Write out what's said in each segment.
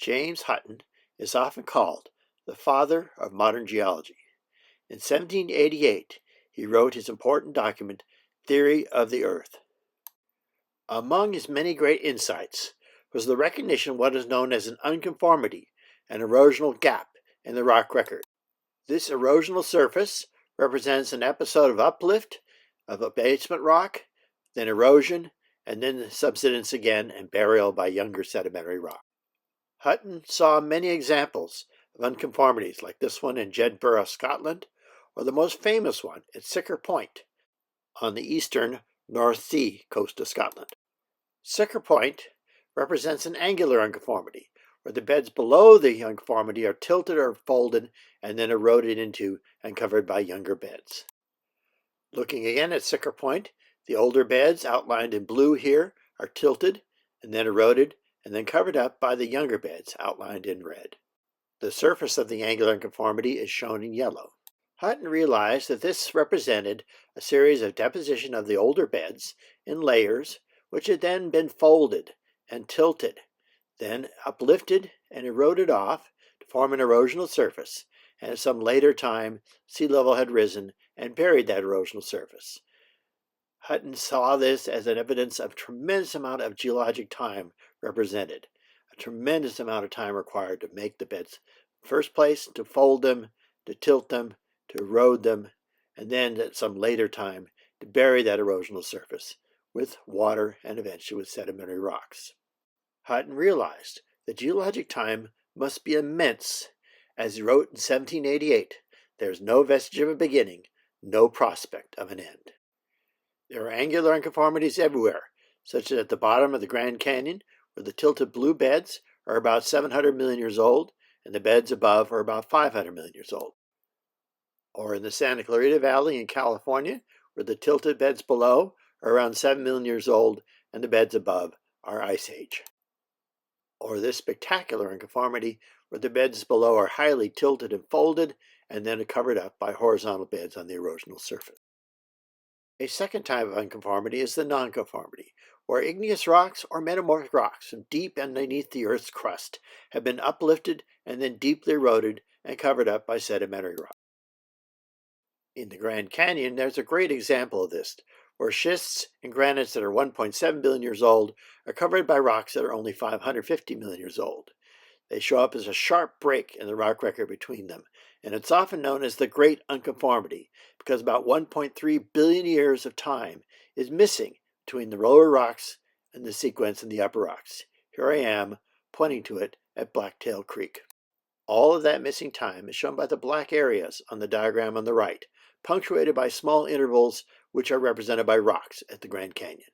James Hutton is often called the father of modern geology. In 1788, he wrote his important document, Theory of the Earth. Among his many great insights was the recognition of what is known as an unconformity, an erosional gap in the rock record. This erosional surface represents an episode of uplift of a basement rock, then erosion, and then subsidence again and burial by younger sedimentary rock. Hutton saw many examples of unconformities like this one in Jedburgh, Scotland, or the most famous one at Siccar Point on the eastern North Sea coast of Scotland. Siccar Point represents an angular unconformity, where the beds below the unconformity are tilted or folded and then eroded into and covered by younger beds. Looking again at Siccar Point, the older beds outlined in blue here are tilted and then eroded and then covered up by the younger beds outlined in red. The surface of the angular unconformity is shown in yellow. Hutton realized that this represented a series of deposition of the older beds in layers which had then been folded and tilted, then uplifted and eroded off to form an erosional surface, and at some later time sea level had risen and buried that erosional surface. Hutton saw this as an evidence of tremendous amount of geologic time represented, a tremendous amount of time required to make the beds. First place, to fold them, to tilt them, to erode them, and then at some later time to bury that erosional surface with water and eventually with sedimentary rocks. Hutton realized that geologic time must be immense. As he wrote in 1788, there is no vestige of a beginning, no prospect of an end. There are angular unconformities everywhere, such as at the bottom of the Grand Canyon, where the tilted blue beds are about 700 million years old, and the beds above are about 500 million years old. Or in the Santa Clarita Valley in California, where the tilted beds below are around 7 million years old, and the beds above are Ice Age. Or this spectacular unconformity, where the beds below are highly tilted and folded, and then are covered up by horizontal beds on the erosional surface. A second type of unconformity is the nonconformity, where igneous rocks or metamorphic rocks from deep underneath the Earth's crust have been uplifted and then deeply eroded and covered up by sedimentary rock. In the Grand Canyon, there's a great example of this, where schists and granites that are 1.7 billion years old are covered by rocks that are only 550 million years old. They show up as a sharp break in the rock record between them, and it's often known as the Great Unconformity because about 1.3 billion years of time is missing between the lower rocks and the sequence in the upper rocks. Here I am pointing to it at Blacktail Creek. All of that missing time is shown by the black areas on the diagram on the right, punctuated by small intervals which are represented by rocks at the Grand Canyon.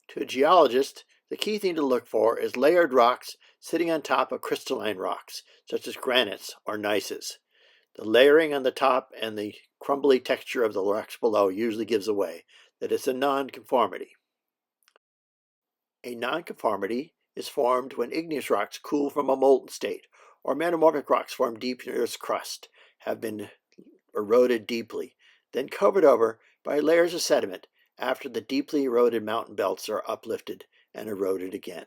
To a geologist, the key thing to look for is layered rocks sitting on top of crystalline rocks, such as granites or gneisses. The layering on the top and the crumbly texture of the rocks below usually gives away that it's a nonconformity. A nonconformity is formed when igneous rocks cool from a molten state, or metamorphic rocks formed deep in Earth's crust have been eroded deeply, then covered over by layers of sediment after the deeply eroded mountain belts are uplifted and eroded again.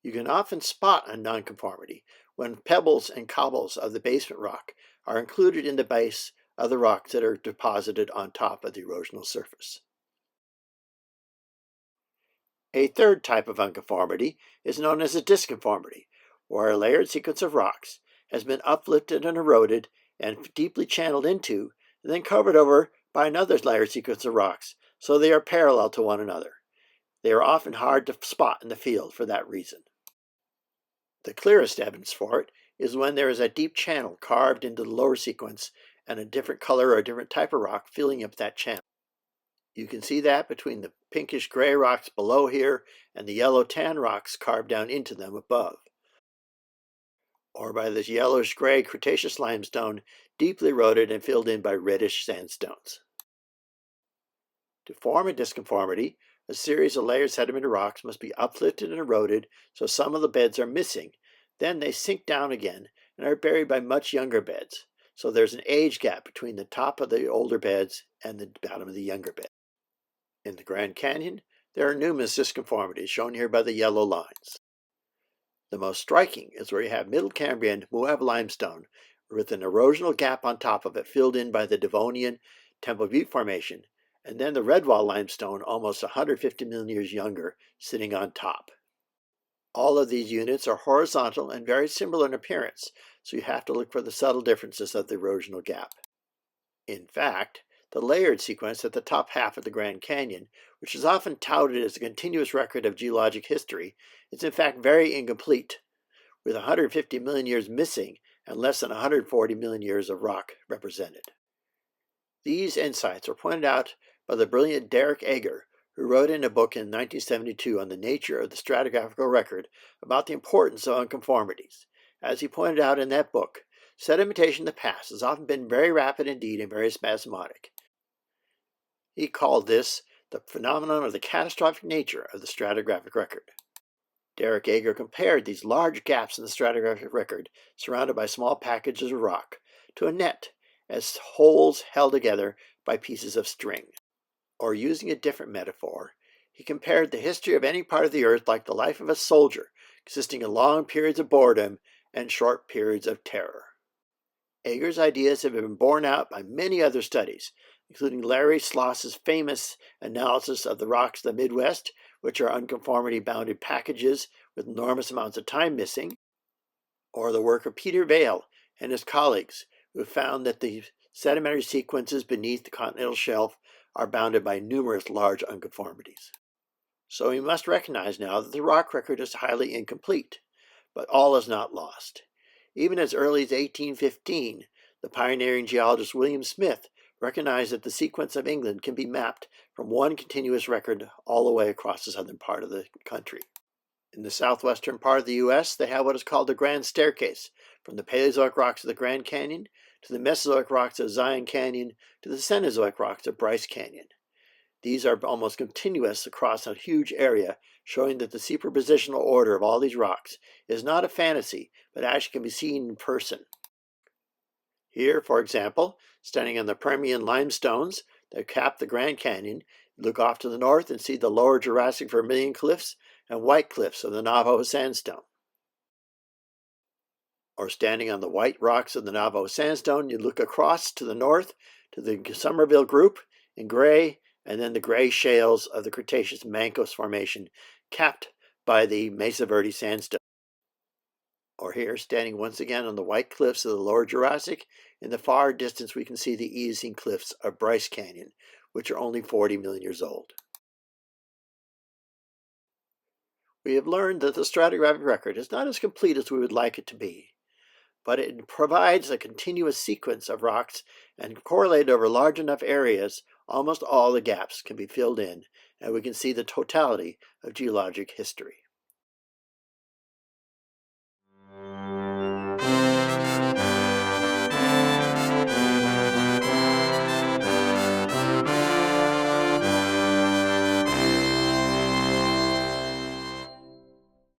You can often spot a nonconformity when pebbles and cobbles of the basement rock are included in the base of the rocks that are deposited on top of the erosional surface. A third type of unconformity is known as a disconformity, where a layered sequence of rocks has been uplifted and eroded and deeply channeled into, and then covered over by another layered sequence of rocks, so they are parallel to one another. They are often hard to spot in the field for that reason. The clearest evidence for it is when there is a deep channel carved into the lower sequence and a different color or a different type of rock filling up that channel. You can see that between the pinkish gray rocks below here and the yellow tan rocks carved down into them above. Or by this yellowish gray Cretaceous limestone deeply eroded and filled in by reddish sandstones. To form a disconformity, a series of layered sedimentary rocks must be uplifted and eroded so some of the beds are missing. Then they sink down again and are buried by much younger beds. So there's an age gap between the top of the older beds and the bottom of the younger bed. In the Grand Canyon, There are numerous disconformities, shown here by the yellow lines. The most striking is where you have Middle Cambrian Moab limestone with an erosional gap on top of it filled in by the Devonian Temple Butte Formation, and then the Redwall limestone almost 150 million years younger sitting on top. All of these units are horizontal and very similar in appearance, so you have to look for the subtle differences of the erosional gap. In fact, the layered sequence at the top half of the Grand Canyon, which is often touted as a continuous record of geologic history, is in fact very incomplete, with 150 million years missing and less than 140 million years of rock represented. These insights were pointed out by the brilliant Derek Ager, who wrote in a book in 1972 on the nature of the stratigraphical record about the importance of unconformities. As he pointed out in that book, sedimentation in the past has often been very rapid indeed and very spasmodic. He called this the phenomenon of the catastrophic nature of the stratigraphic record. Derek Ager compared these large gaps in the stratigraphic record, surrounded by small packages of rock, to a net as holes held together by pieces of string. Or using a different metaphor, he compared the history of any part of the earth like the life of a soldier, consisting of long periods of boredom and short periods of terror. Ager's ideas have been borne out by many other studies, including Larry Sloss's famous analysis of the rocks of the Midwest, which are unconformity-bounded packages with enormous amounts of time missing, or the work of Peter Vail and his colleagues, who found that the sedimentary sequences beneath the continental shelf are bounded by numerous large unconformities. So we must recognize now that the rock record is highly incomplete, but all is not lost. Even as early as 1815, the pioneering geologist William Smith recognized that the sequence of England can be mapped from one continuous record all the way across the southern part of the country. In the southwestern part of the U.S., they have what is called the Grand Staircase, from the Paleozoic rocks of the Grand Canyon to the Mesozoic rocks of Zion Canyon to the Cenozoic rocks of Bryce Canyon. These are almost continuous across a huge area, showing that the superpositional order of all these rocks is not a fantasy, but actually can be seen in person. Here, for example, standing on the Permian limestones that cap the Grand Canyon, you look off to the north and see the lower Jurassic Vermilion cliffs and white cliffs of the Navajo sandstone. Or standing on the white rocks of the Navajo sandstone, you look across to the north to the Somerville Group in gray, and then the gray shales of the Cretaceous Mancos Formation, capped by the Mesa Verde sandstone. Or here, standing once again on the white cliffs of the lower Jurassic, in the far distance we can see the Eocene cliffs of Bryce Canyon, which are only 40 million years old. We have learned that the stratigraphic record is not as complete as we would like it to be, but it provides a continuous sequence of rocks, and correlated over large enough areas, almost all the gaps can be filled in, and we can see the totality of geologic history.